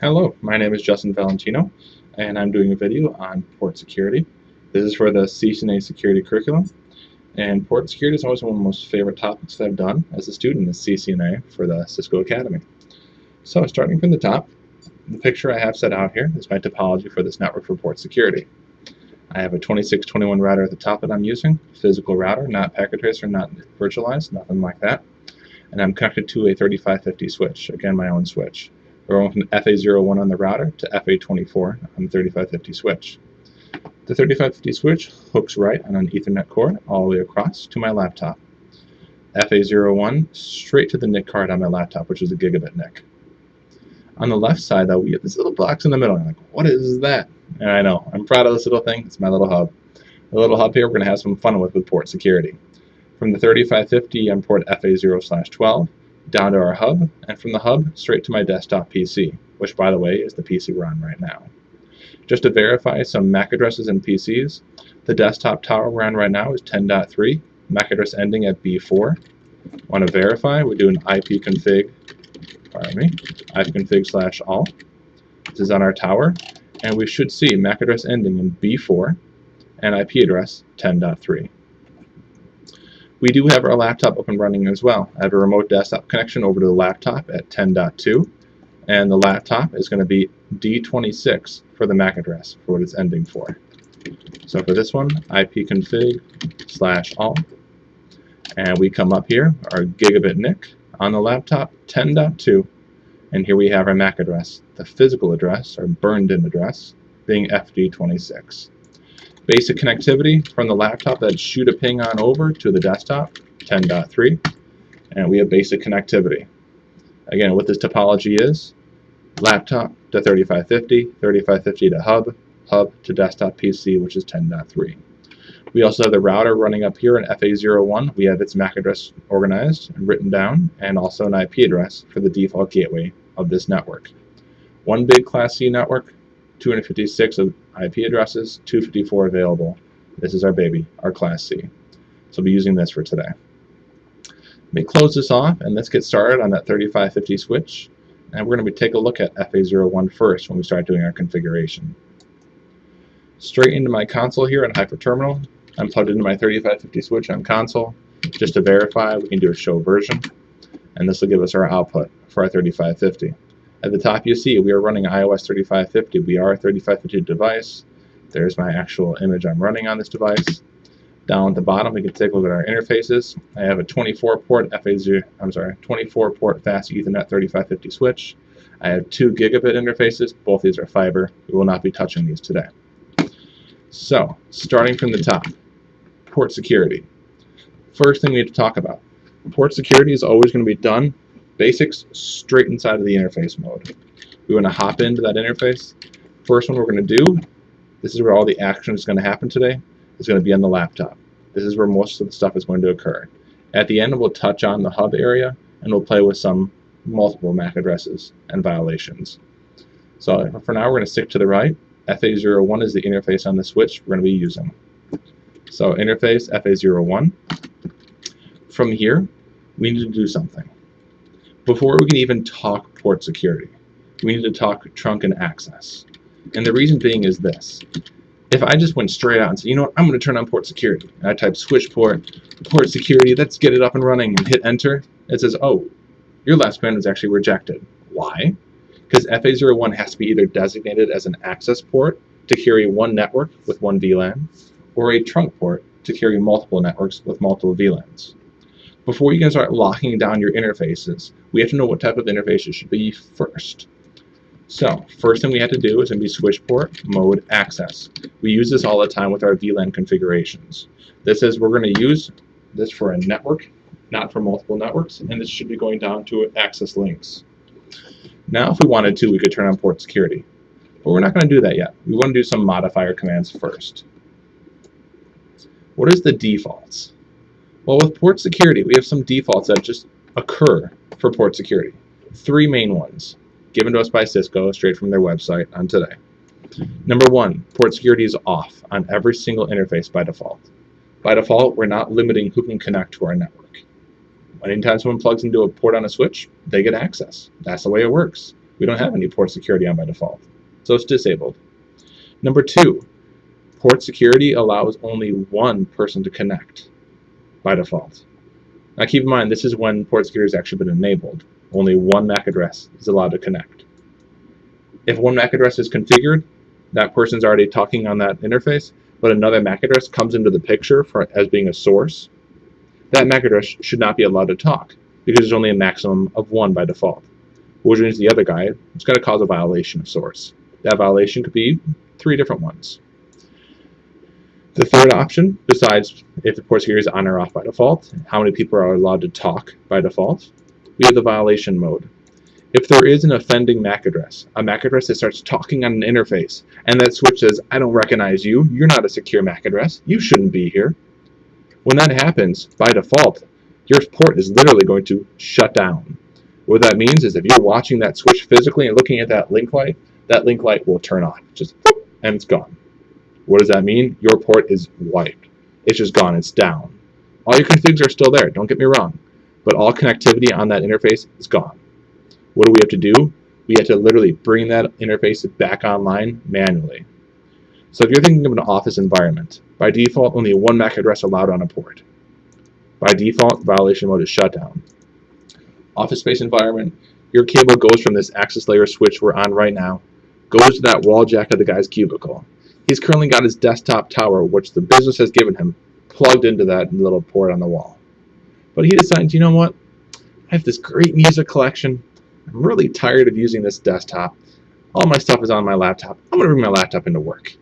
Hello, my name is Justin Valentino, and I'm doing a video on port security. This is for the CCNA security curriculum, and port security is always one of the most favorite topics that I've done as a student in CCNA for the Cisco Academy. So starting from the top, the picture I have set out here is my topology for this network for port security. I have a 2621 router at the top that I'm using, physical router, not packet tracer, not virtualized, nothing like that. And I'm connected to a 3550 switch, again my own switch. We're going from FA01 on the router to FA24 on the 3550 switch. The 3550 switch hooks right on an Ethernet cord all the way across to my laptop. FA01 straight to the NIC card on my laptop, which is a gigabit NIC. On the left side, though, we get this little box in the middle. I'm like, what is that? And I know, I'm proud of this little thing. It's my little hub. The little hub here we're going to have some fun with port security. From the 3550 on port FA0/12 down to our hub, and from the hub straight to my desktop PC, which by the way is the PC we're on right now. Just to verify some MAC addresses and PCs, the desktop tower we're on right now is 10.3, MAC address ending at B4. Want to verify, we do an ipconfig/all. This is on our tower, and we should see MAC address ending in B4 and IP address 10.3. We do have our laptop up and running as well. I have a remote desktop connection over to the laptop at 10.2, and the laptop is going to be D26 for the MAC address for what it's ending for. So for this one, ipconfig/all, and we come up here, our gigabit NIC on the laptop, 10.2, and here we have our MAC address, the physical address, or burned-in address, being FD26. Basic connectivity from the laptop that shoot a ping on over to the desktop, 10.3, and we have basic connectivity. Again, what this topology is, laptop to 3550, 3550 to hub, hub to desktop PC, which is 10.3. We also have the router running up here in FA01. We have its MAC address organized and written down, and also an IP address for the default gateway of this network. One big Class C network, 256 of IP addresses, 254 available. This is our baby, our Class C. So we'll be using this for today. Let me close this off and let's get started on that 3550 switch. And we're going to take a look at FA01 first when we start doing our configuration. Straight into my console here in Hyperterminal. I'm plugged into my 3550 switch on console. Just to verify, we can do a show version. And this will give us our output for our 3550. At the top you see we are running iOS 3550. We are a 3550 device. There's my actual image I'm running on this device. Down at the bottom we can take a look at our interfaces. I have a 24 port fast Ethernet 3550 switch. I have 2 gigabit interfaces. Both these are fiber. We will not be touching these today. So, starting from the top, port security. First thing we need to talk about. Port security is always going to be done basics straight inside of the interface mode. We want to hop into that interface. First one we're going to do, this is where all the action is going to happen today, is going to be on the laptop. This is where most of the stuff is going to occur. At the end we'll touch on the hub area and we'll play with some multiple MAC addresses and violations. So for now we're going to stick to the right. FA01 is the interface on the switch we're going to be using. So interface FA01. From here we need to do something. Before we can even talk port security, we need to talk trunk and access. And the reason being is this. If I just went straight out and said, you know what, I'm going to turn on port security, and I type switch port security, let's get it up and running, and hit enter, it says, oh, your last command was actually rejected. Why? Because FA01 has to be either designated as an access port to carry one network with one VLAN, or a trunk port to carry multiple networks with multiple VLANs. Before you can start locking down your interfaces, we have to know what type of interface it should be first. So, first thing we have to do is going to be switch port mode access. We use this all the time with our VLAN configurations. This is, we're going to use this for a network, not for multiple networks, and this should be going down to access links. Now, if we wanted to, we could turn on port security. But we're not going to do that yet. We want to do some modifier commands first. What is the defaults? Well, with port security, we have some defaults that just occur for port security. 3 main ones, given to us by Cisco straight from their website on today. Number 1, port security is off on every single interface by default. By default, we're not limiting who can connect to our network. Anytime someone plugs into a port on a switch, they get access. That's the way it works. We don't have any port security on by default, so it's disabled. Number 2, port security allows only one person to connect by default. Now keep in mind, this is when port security has actually been enabled. Only one MAC address is allowed to connect. If one MAC address is configured, that person's already talking on that interface, but another MAC address comes into the picture as being a source, that MAC address should not be allowed to talk because there's only a maximum of 1 by default. Which means the other guy, it's going to cause a violation of source. That violation could be 3 different ones. The third option, besides if the port security is on or off by default, how many people are allowed to talk by default, we have the violation mode. If there is an offending MAC address, a MAC address that starts talking on an interface, and that switch says, I don't recognize you, you're not a secure MAC address, you shouldn't be here. When that happens, by default, your port is literally going to shut down. What that means is if you're watching that switch physically and looking at that link light will turn off, just whoop, and it's gone. What does that mean? Your port is wiped. It's just gone, it's down. All your configs are still there, don't get me wrong, but all connectivity on that interface is gone. What do we have to do? We have to literally bring that interface back online manually. So if you're thinking of an office environment, by default, only one MAC address allowed on a port. By default, violation mode is shut down. Office space environment, your cable goes from this access layer switch we're on right now, goes to that wall jack of the guy's cubicle. He's currently got his desktop tower, which the business has given him, plugged into that little port on the wall. But he decides, you know what? I have this great music collection. I'm really tired of using this desktop. All my stuff is on my laptop. I'm going to bring my laptop into work.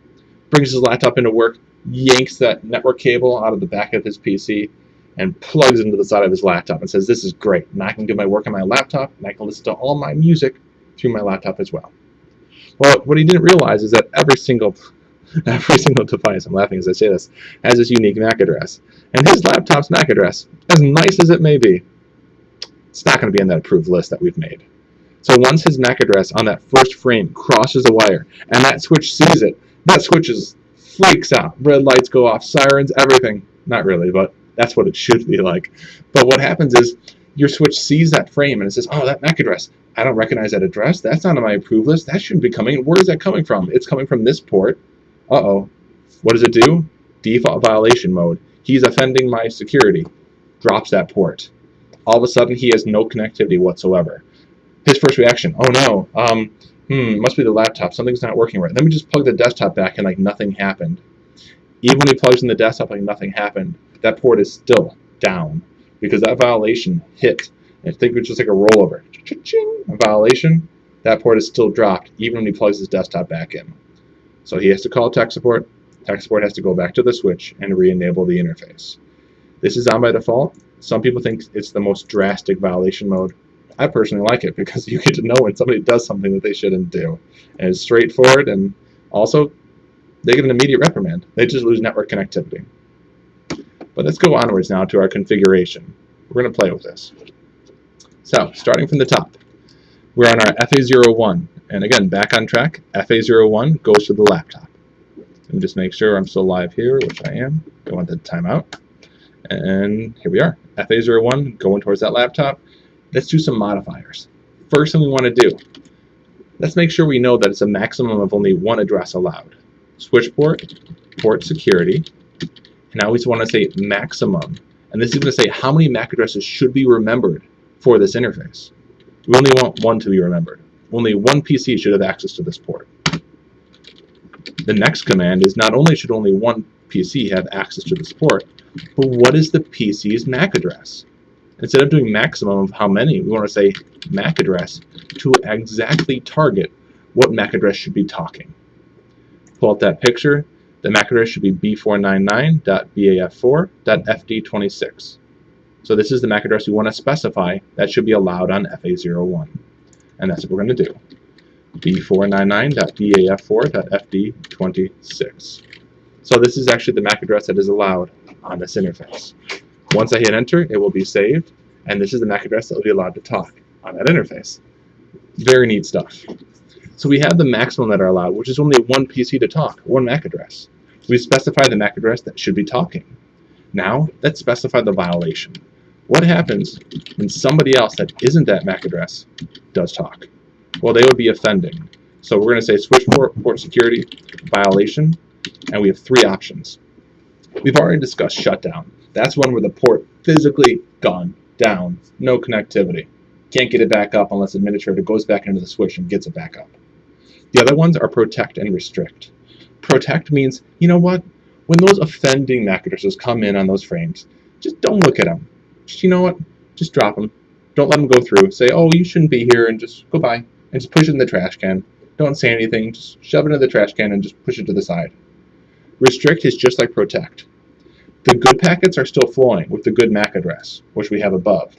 Brings his laptop into work, yanks that network cable out of the back of his PC, and plugs into the side of his laptop and says, this is great. And I can do my work on my laptop, and I can listen to all my music through my laptop as well. Well, what he didn't realize is that every single device, I'm laughing as I say this, has this unique MAC address. And his laptop's MAC address, as nice as it may be, it's not going to be on that approved list that we've made. So once his MAC address on that first frame crosses a wire, and that switch sees it, that switch freaks out. Red lights go off, sirens, everything. Not really, but that's what it should be like. But what happens is your switch sees that frame and it says, oh, that MAC address, I don't recognize that address. That's not on my approved list. That shouldn't be coming. Where is that coming from? It's coming from this port. Uh-oh. What does it do? Default violation mode. He's offending my security. Drops that port. All of a sudden, he has no connectivity whatsoever. His first reaction, oh no, must be the laptop. Something's not working right. Let me just plug the desktop back in like nothing happened. Even when he plugs in the desktop like nothing happened, that port is still down because that violation hit. And think it's just like a rollover. Cha-ching, a violation. That port is still dropped even when he plugs his desktop back in. So he has to call tech support. Tech support has to go back to the switch and re-enable the interface. This is on by default. Some people think it's the most drastic violation mode. I personally like it because you get to know when somebody does something that they shouldn't do. And it's straightforward, and also they get an immediate reprimand. They just lose network connectivity. But let's go onwards now to our configuration. We're going to play with this. So, starting from the top, we're on our FA01. And again, back on track, FA01 goes to the laptop. Let me just make sure I'm still live here, which I am. Go into timeout. And here we are. FA01 going towards that laptop. Let's do some modifiers. First thing we want to do, let's make sure we know that it's a maximum of only one address allowed. Switch port, port security, and I always want to say maximum. And this is going to say how many MAC addresses should be remembered for this interface. We only want one to be remembered. Only one PC should have access to this port. The next command is not only should only one PC have access to this port, but what is the PC's MAC address? Instead of doing maximum of how many, we want to say MAC address to exactly target what MAC address should be talking. Pull out that picture. The MAC address should be b499.baf4.fd26. So this is the MAC address we want to specify that should be allowed on FA01. And that's what we're going to do. b499.baf4.fd26. So this is actually the MAC address that is allowed on this interface. Once I hit enter, it will be saved, and this is the MAC address that will be allowed to talk on that interface. Very neat stuff. So we have the maximum that are allowed, which is only one PC to talk, one MAC address. We specify the MAC address that should be talking. Now, let's specify the violation. What happens when somebody else that isn't that MAC address does talk? Well, they would be offending. So we're going to say switch port security violation, and we have 3 options. We've already discussed shutdown. That's one where the port physically gone down, no connectivity. Can't get it back up unless the administrator goes back into the switch and gets it back up. The other ones are protect and restrict. Protect means, you know what? When those offending MAC addresses come in on those frames, just don't look at them. Just, you know what? Just drop them. Don't let them go through. Say, oh, you shouldn't be here, and just go by. And just push it in the trash can. Don't say anything. Just shove it into the trash can and just push it to the side. Restrict is just like protect. The good packets are still flowing with the good MAC address, which we have above.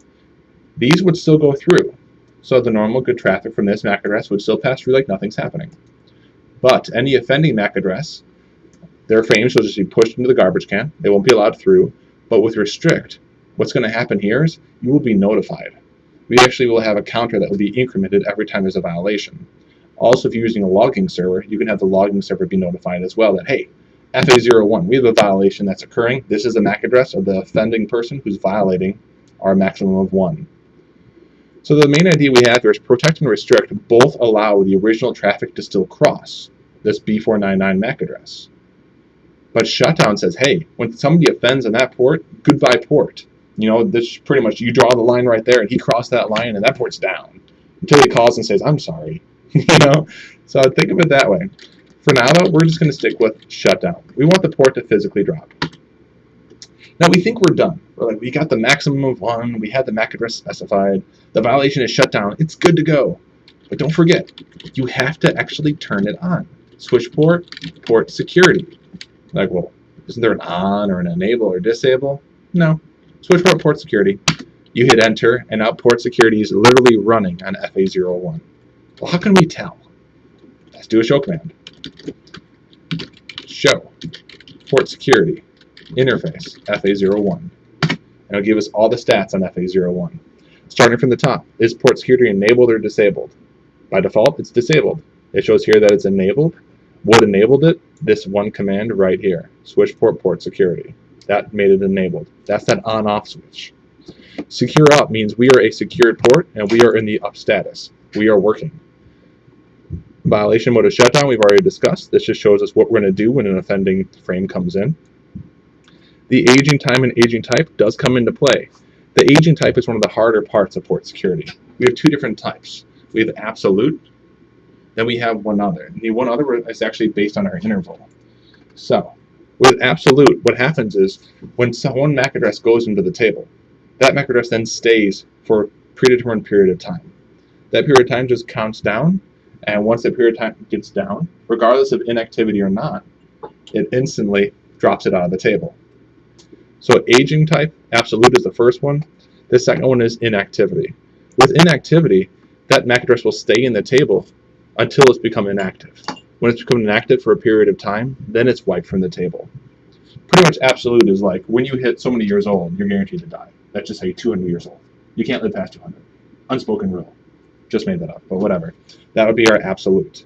These would still go through. So the normal good traffic from this MAC address would still pass through like nothing's happening. But any offending MAC address, their frames will just be pushed into the garbage can. They won't be allowed through. But with restrict, what's going to happen here is you will be notified. We actually will have a counter that will be incremented every time there's a violation. Also, if you're using a logging server, you can have the logging server be notified as well that, hey, FA01, we have a violation that's occurring. This is the MAC address of the offending person who's violating our maximum of 1. So the main idea we have here is protect and restrict both allow the original traffic to still cross this B499 MAC address. But shutdown says, hey, when somebody offends on that port, goodbye port. You know, this pretty much, you draw the line right there and he crossed that line and that port's down until he calls and says, I'm sorry. You know, so think of it that way. For now, though, we're just going to stick with shutdown. We want the port to physically drop. Now we think we're done. We're like, we got the maximum of 1, we had the MAC address specified, the violation is shut down, it's good to go. But don't forget, you have to actually turn it on. Switch port security. Like, well, isn't there an on or an enable or disable? No. Switch port security. You hit enter, and now port security is literally running on FA01. Well, how can we tell? Let's do a show command. Show port security interface FA01. And it'll give us all the stats on FA01. Starting from the top, is port security enabled or disabled? By default, it's disabled. It shows here that it's enabled. What enabled it? This one command right here, switch port security. That made it enabled. That's that on-off switch. Secure up means we are a secured port and we are in the up status. We are working. Violation mode of shutdown we've already discussed. This just shows us what we're going to do when an offending frame comes in. The aging time and aging type does come into play. The aging type is one of the harder parts of port security. We have 2 different types. We have absolute, then we have one other. And the one other is actually based on our interval. So, with absolute, what happens is when one MAC address goes into the table, that MAC address then stays for a predetermined period of time. That period of time just counts down, and once that period of time gets down, regardless of inactivity or not, it instantly drops it out of the table. So aging type, absolute is the first one. The second one is inactivity. With inactivity, that MAC address will stay in the table until it's become inactive. When it's become inactive for a period of time, then it's wiped from the table. Pretty much absolute is like when you hit so many years old, you're guaranteed to die. That's just how you're 200 years old. You can't live past 200. Unspoken rule. Just made that up, but whatever. That would be our absolute.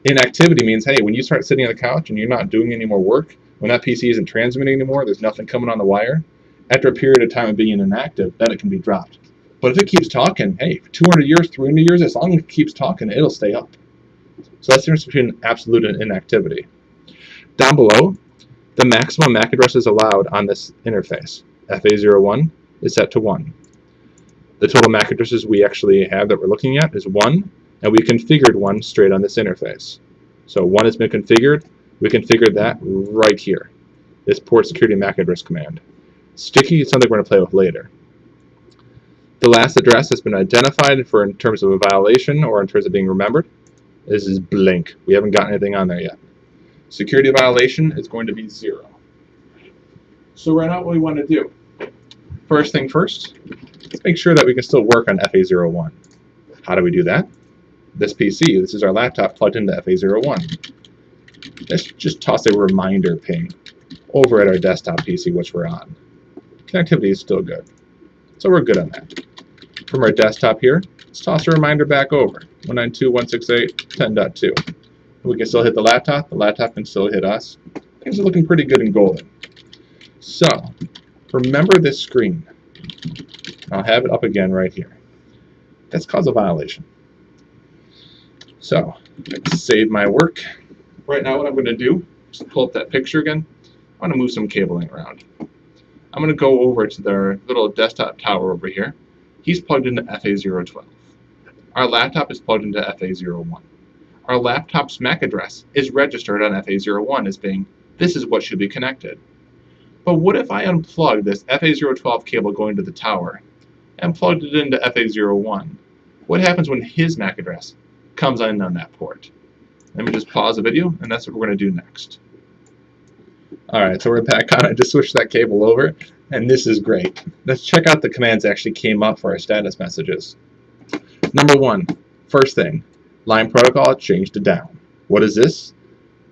Inactivity means, hey, when you start sitting on the couch and you're not doing any more work, when that PC isn't transmitting anymore, there's nothing coming on the wire, after a period of time of being inactive, then it can be dropped. But if it keeps talking, hey, for 200 years, 300 years, as long as it keeps talking, it'll stay up. So that's the difference between absolute and inactivity. Down below, the maximum MAC addresses allowed on this interface, FA01, is set to 1. The total MAC addresses we actually have that we're looking at is 1, and we configured 1 straight on this interface. So 1 has been configured. We configured that right here, this port security MAC address command. Sticky is something we're going to play with later. The last address has been identified in terms of a violation or in terms of being remembered. This is blank. We haven't got anything on there yet. Security violation is going to be 0. So right now what we want to do, first thing first, let's make sure that we can still work on FA01. How do we do that? This PC, this is our laptop plugged into FA01. Let's just toss a reminder ping over at our desktop PC, which we're on. Connectivity is still good, so we're good on that. From our desktop here, let's toss a reminder back over, 192.168.10.2. We can still hit the laptop can still hit us. Things are looking pretty good and golden. So, remember this screen. I'll have it up again right here. That's caused a violation. So, let's save my work. Right now what I'm going to do, just pull up that picture again. I'm going to move some cabling around. I'm going to go over to their little desktop tower over here. He's plugged into FA012. Our laptop is plugged into FA01. Our laptop's MAC address is registered on FA01 as being, this is what should be connected. But what if I unplug this FA012 cable going to the tower and plugged it into FA01? What happens when his MAC address comes in on that port? Let me just pause the video, and that's what we're going to do next. Alright, so we're back on. I just switched that cable over, and this is great. Let's check out the commands that actually came up for our status messages. Number 1, first thing, line protocol changed to down. What is this?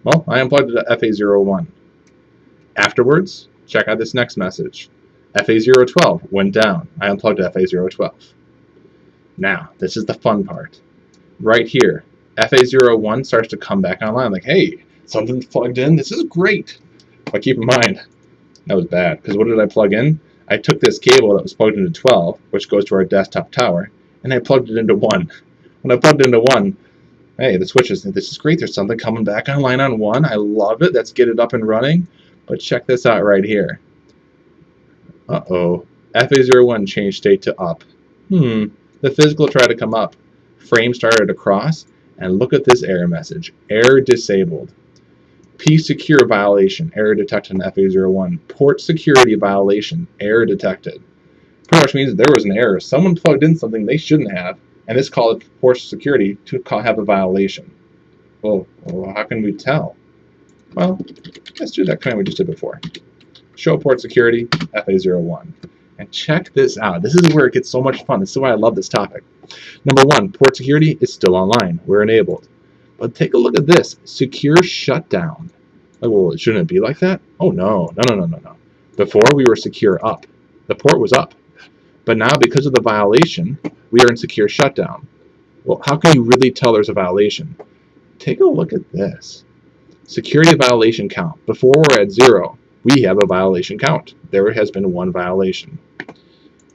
Well, I unplugged it to FA01. Afterwards, check out this next message. FA012 went down. I unplugged to FA012. Now, this is the fun part. Right here, FA01 starts to come back online. Like, hey, something's plugged in. This is great. But keep in mind, that was bad. Because what did I plug in? I took this cable that was plugged into 12, which goes to our desktop tower, and I plugged it into 1. When I plugged into 1, hey, the switch is, this is great. There's something coming back online on 1. I love it. Let's get it up and running. But check this out right here. Uh-oh. FA01 changed state to up. The physical tried to come up. Frame started to cross. And look at this error message. Error disabled. P-secure violation. Error detected in FA01. Port security violation. Error detected. Pretty much means there was an error. Someone plugged in something they shouldn't have. And this called port security to have a violation. Well, how can we tell? Well, let's do that command we just did before. Show port security, FA01. And check this out. This is where it gets so much fun. This is why I love this topic. Number 1, port security is still online. We're enabled. But take a look at this. Secure shutdown. Like, well, shouldn't it be like that? Oh, no. No. Before, we were secure up. The port was up. But now, because of the violation, we are in secure shutdown. Well, how can you really tell there's a violation? Take a look at this. Security violation count. Before we're at 0, we have a violation count. There has been 1 violation.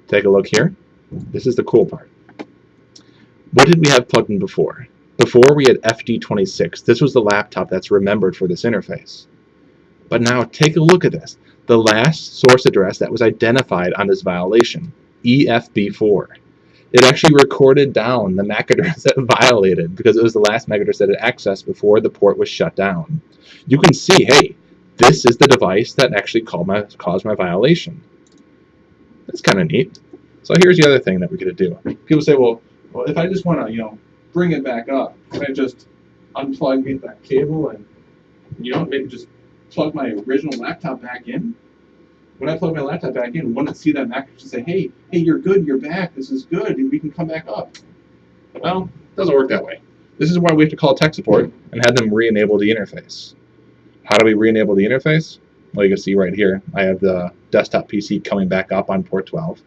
Take a look here. This is the cool part. What did we have plugged in before? Before we had FD26. This was the laptop that's remembered for this interface. But now take a look at this. The last source address that was identified on this violation, EFB4. It actually recorded down the MAC address that violated because it was the last MAC address that it accessed before the port was shut down. You can see, hey, this is the device that actually caused my violation. That's kind of neat. So here's the other thing that we're going to do. People say, well, if I just want to, bring it back up, can I just unplug that cable and, maybe just plug my original laptop back in? When I plug my laptop back in, wouldn't it see that MAC address and say, hey, you're good, you're back, this is good, we can come back up? Well, it doesn't work that way. This is why we have to call tech support and have them re-enable the interface. How do we re-enable the interface? Well, you can see right here, I have the desktop PC coming back up on port 12.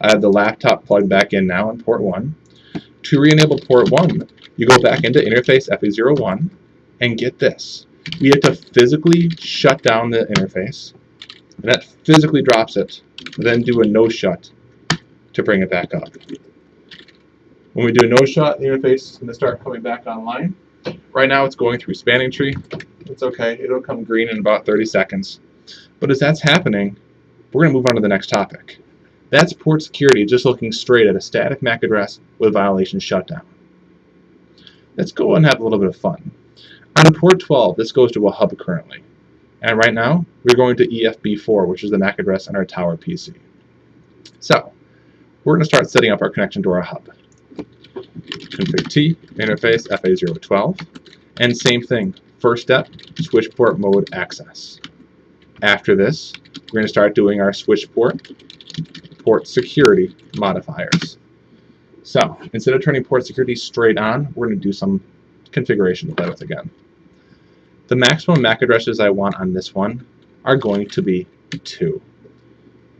I have the laptop plugged back in now on port 1. To re-enable port 1, you go back into interface FA01 and get this. We have to physically shut down the interface. And that physically drops it, then do a no-shut to bring it back up. When we do a no-shut, the interface is going to start coming back online. Right now it's going through spanning tree. It's okay, it'll come green in about 30 seconds. But as that's happening, we're going to move on to the next topic. That's port security just looking straight at a static MAC address with violation shutdown. Let's go and have a little bit of fun. On port 12, this goes to a hub currently. And right now, we're going to EFB4, which is the MAC address on our tower PC. So, we're going to start setting up our connection to our hub. Config T, interface FA012, and same thing. First step, switch port mode access. After this, we're going to start doing our switch port security modifiers. So, instead of turning port security straight on, we're going to do some configuration to play with again. The maximum MAC addresses I want on this one are going to be 2.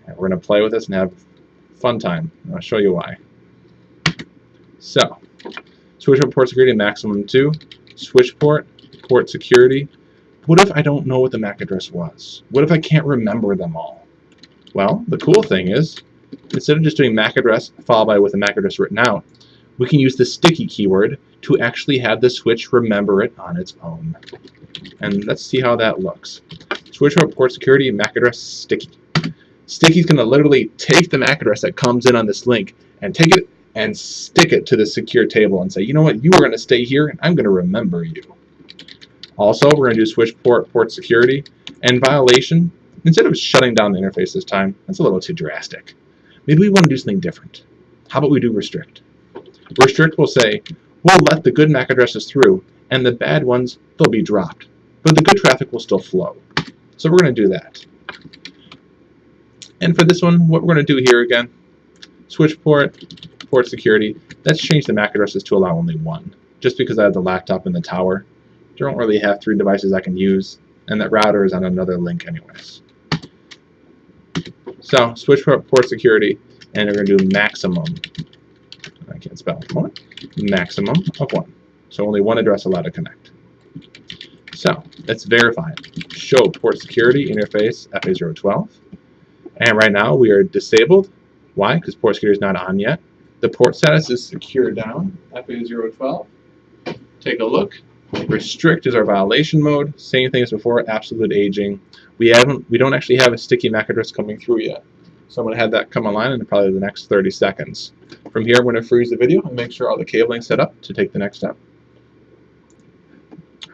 And we're going to play with this and have fun time. I'll show you why. So, switch port security maximum 2, switch port security. What if I don't know what the MAC address was? What if I can't remember them all? Well, the cool thing is, instead of just doing MAC address followed by with a MAC address written out, we can use the sticky keyword to actually have the switch remember it on its own. And let's see how that looks. Switch port security, MAC address, sticky. Sticky's going to literally take the MAC address that comes in on this link and take it and stick it to the secure table and say, you know what, you are going to stay here and I'm going to remember you. Also, we're going to do switch port security, and violation. Instead of shutting down the interface this time, that's a little too drastic. Maybe we want to do something different. How about we do restrict? Restrict will say, we'll let the good MAC addresses through, and the bad ones, they'll be dropped. But the good traffic will still flow. So we're going to do that. And for this one, what we're going to do here again, switch port security, let's change the MAC addresses to allow only one. Just because I have the laptop in the tower, I don't really have 3 devices I can use, and that router is on another link anyways. So switch port security, and we're going to do maximum. I can't spell at the moment. Maximum of 1. So only one address allowed to connect. So let's verify it. Show port security interface FA012. And right now we are disabled. Why? Because port security is not on yet. The port status is secure down, FA012. Take a look. Restrict is our violation mode. Same thing as before, absolute aging. We don't actually have a sticky MAC address coming through yet. So I'm going to have that come online in probably the next 30 seconds. From here, I'm going to freeze the video and make sure all the cabling is set up to take the next step.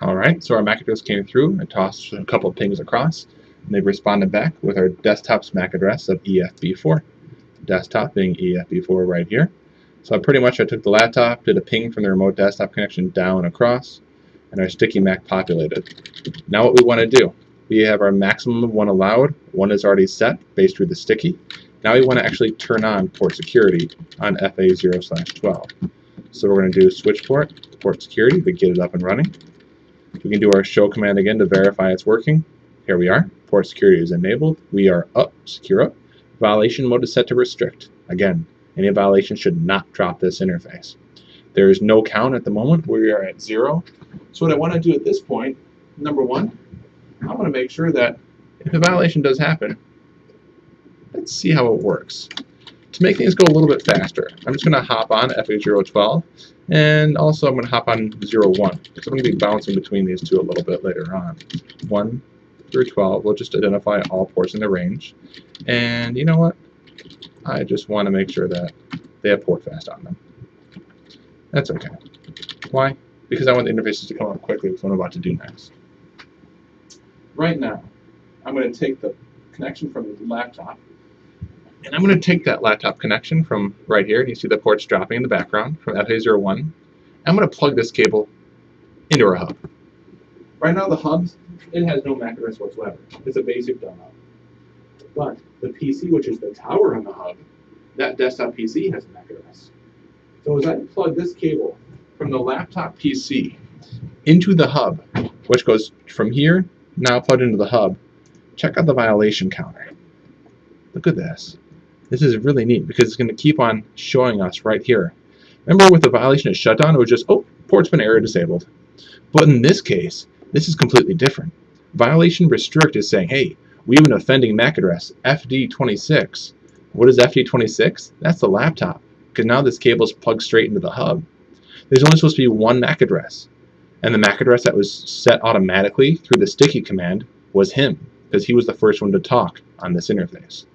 Alright, so our MAC address came through and tossed a couple of pings across. And they've responded back with our desktop's MAC address of EFB4. Desktop being EFB4 right here. So pretty much I took the laptop, did a ping from the remote desktop connection down across, and our sticky MAC populated. Now what we want to do, we have our maximum of 1 allowed. 1 is already set based through the sticky. Now we want to actually turn on port security on FA0/12. So we're going to do switch port security to get it up and running. We can do our show command again to verify it's working. Here we are. Port security is enabled. We are up, secure up. Violation mode is set to restrict. Again, any violation should not drop this interface. There is no count at the moment. We are at 0. So what I want to do at this point, number 1, I want to make sure that if a violation does happen, let's see how it works. To make things go a little bit faster, I'm just going to hop on FA012, and also I'm going to hop on 01, because I'm going to be bouncing between these two a little bit later on. 1 through 12, we'll just identify all ports in the range. And you know what? I just want to make sure that they have port fast on them. That's okay. Why? Because I want the interfaces to come up quickly with what I'm about to do next. Right now, I'm going to take the connection from the laptop, and I'm going to take that laptop connection from right here, and you see the ports dropping in the background from FA01. I'm going to plug this cable into our hub. Right now the hub, it has no MAC address whatsoever. It's a basic dumb hub. But the PC, which is the tower on the hub, that desktop PC has a MAC address. So as I plug this cable from the laptop PC into the hub, which goes from here, now plugged into the hub, check out the violation counter. Look at this. This is really neat because it's going to keep on showing us right here. Remember with the violation of shutdown, it was just, oh, port's been error disabled. But in this case, this is completely different. Violation restrict is saying, hey, we have an offending MAC address, FD26. What is FD26? That's the laptop, because now this cable is plugged straight into the hub. There's only supposed to be one MAC address, and the MAC address that was set automatically through the sticky command was him, because he was the first one to talk on this interface.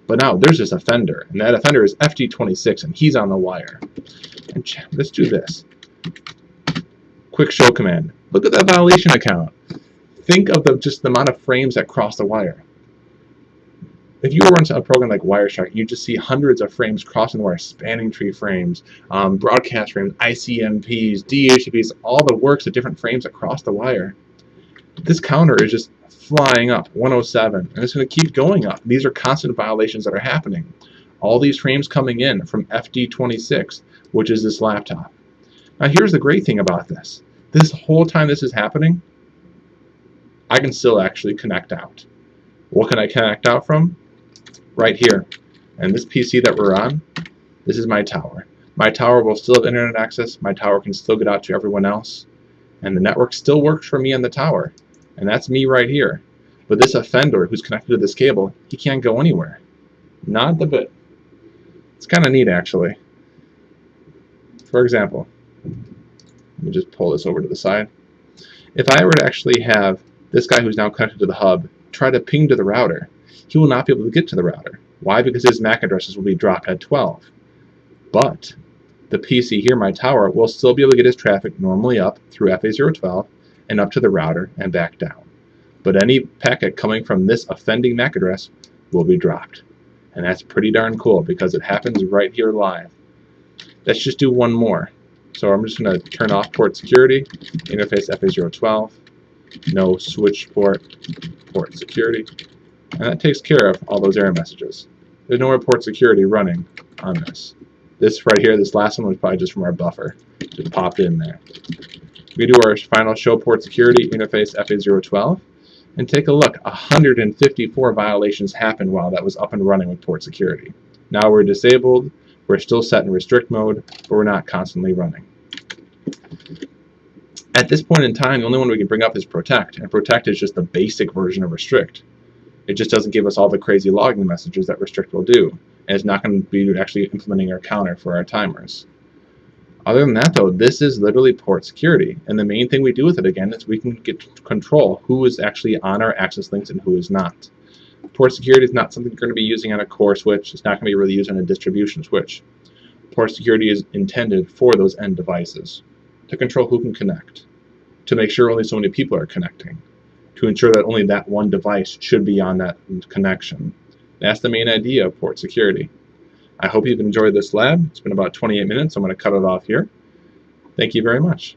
But now there's this offender, and that offender is FD26, and he's on the wire. And let's do this. Quick show command. Look at that violation account. Think of just the amount of frames that cross the wire. If you run a program like Wireshark, you just see hundreds of frames crossing the wire, spanning tree frames, broadcast frames, ICMPs, DHCPs, all the works of different frames that cross the wire. This counter is just flying up, 107, and it's going to keep going up. These are constant violations that are happening. All these frames coming in from FD26, which is this laptop. Now here's the great thing about this. This whole time this is happening, I can still actually connect out. What can I connect out from? Right here. And this PC that we're on, this is my tower. My tower will still have internet access. My tower can still get out to everyone else. And the network still works for me on the tower. And that's me right here. But this offender who's connected to this cable, he can't go anywhere. Not a bit. It's kind of neat, actually. For example, let me just pull this over to the side. If I were to actually have this guy who's now connected to the hub try to ping to the router, he will not be able to get to the router. Why? Because his MAC addresses will be dropped at 12. But the PC here, my tower, will still be able to get his traffic normally up through FA012 and up to the router and back down. But any packet coming from this offending MAC address will be dropped. And that's pretty darn cool because it happens right here live. Let's just do one more. So I'm just going to turn off port security, interface FA012, no switch port security, and that takes care of all those error messages. There's no more port security running on this. This right here, this last one was probably just from our buffer. Just popped in there. We do our final show port security, interface FA012, and take a look. 154 violations happened while that was up and running with port security. Now we're disabled. We're still set in restrict mode, but we're not constantly running. At this point in time, the only one we can bring up is protect, and protect is just the basic version of restrict. It just doesn't give us all the crazy logging messages that restrict will do, and it's not going to be actually implementing our counter for our timers. Other than that, though, this is literally port security, and the main thing we do with it, again, is we can get to control who is actually on our access links and who is not. Port security is not something you're going to be using on a core switch. It's not going to be really used on a distribution switch. Port security is intended for those end devices, to control who can connect, to make sure only so many people are connecting, to ensure that only that one device should be on that connection. That's the main idea of port security. I hope you've enjoyed this lab. It's been about 28 minutes. I'm going to cut it off here. Thank you very much.